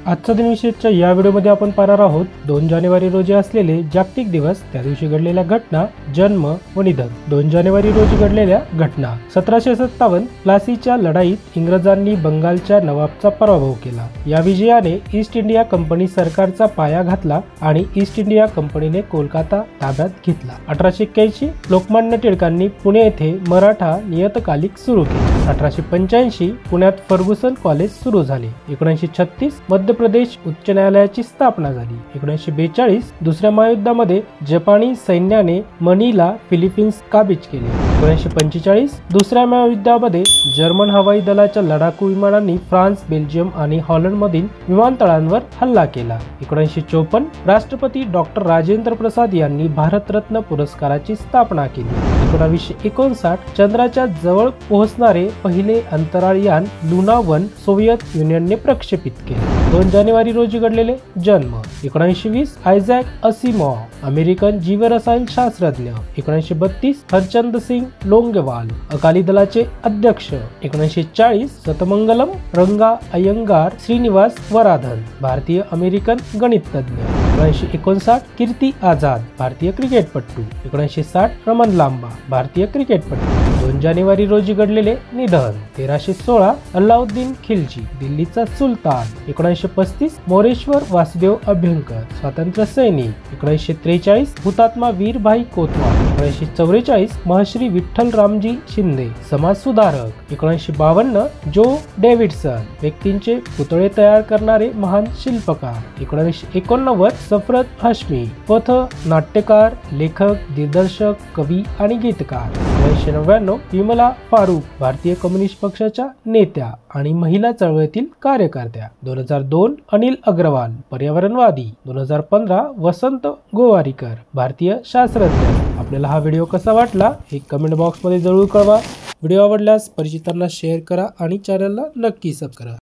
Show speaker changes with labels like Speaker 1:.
Speaker 1: आजचा दिनविशेषच्या या व्हिडिओमध्ये आपण पाहणार आहोत 2 जानेवारी रोजी असलेले जागतिक दिवस, त्या दिवशी घडलेल्या घटना, जन्म व निधन। 2 जानेवारी रोजी घडलेल्या घटना। 1757 प्लासीच्या लढाईत इंग्रजांनी बंगालच्या नवाबचा पराभव केला। या विजयाने ईस्ट इंडिया कंपनी सरकारचा पाया घातला आणि ईस्ट इंडिया कंपनीने कोलकाता ताब्यात घेतला। 1881 लोकमान्य टिळकांनी पुणे येथे मराठा नियतकालिक सुरू केले। 1885 पुण्यात फर्ग्युसन कॉलेज सुरू झाले। 1936 मध्य प्रदेश उच्च न्यायालयाची स्थापना झाली। 1942 दुसऱ्या महायुद्धामध्ये जपानी सैन्याने मनीला फिलिपिन्स काबीज केले। 1945 दुसऱ्या महायुद्धामध्ये जर्मन हवाई दलाच्या लढाकू विमानांनी फ्रान्स, बेल्जियम आणि हॉलंड मधील विमानतळांवर हल्ला केला। 1954 राष्ट्रपती डॉक्टर राजेंद्र प्रसाद यांनी भारतरत्न पुरस्काराची स्थापना केली। 1959 चंद्राच्या जवळ पोहोचणारे पहिले अंतराळयान लुना 1 सोव्हिएत युनियनने प्रक्षेपित केले। 2 जानेवारी रोजी घडलेले जन्म। 1920 आयझॅक असिमॉव अमेरिकन जीवरसायन शास्त्रज्ञ। 1932 हरचंद सिंग लोंगेवाल अकाली दलाचे अध्यक्ष। 1940 सतमंगलम रंगा अय्यंगार श्रीनिवास वराधन भारतीय अमेरिकन गणितज्ञ। 1959 कीर्ती आझाद भारतीय क्रिकेटपटू। 1960 रमन लांबा भारतीय क्रिकेटपटू। 2 जानेवारी रोजी घडलेले निधन। 1316 अल्लाउद्दीन खिलजी दिल्लीचा सुलतान। 1935 मोरेश्वर वासुदेव अभ्यंकर स्वातंत्र्य सैनिक। 1943 हुतात्मा वीरभाई कोतवाल। 1944 महर्षी विठ्ठल रामजी शिंदे समाज सुधारक। 1952 जो डेव्हिडसन व्यक्तींचे पुतळे तयार करणारे महान शिल्पकार। 1989 सफरत हाशमी पथ नाट्यकार, लेखक, दिग्दर्शक, कवी आणि गीतकार। 1999 विमला फारूक भारतीय कम्युनिस्ट पक्षाच्या नेत्या आणि महिला चळवळीतील कार्यकर्त्या। 2002 अनिल अग्रवाल पर्यावरणवादी। 2015 वसंत गोवारीकर भारतीय शास्त्रज्ञ। आपल्याला हा व्हिडिओ कसा वाटला हे कमेंट बॉक्स मध्ये जरूर कळवा। व्हिडिओ आवडल्यास परिचितांना शेअर करा आणि चॅनलला नक्की सबस्क्राइब करा।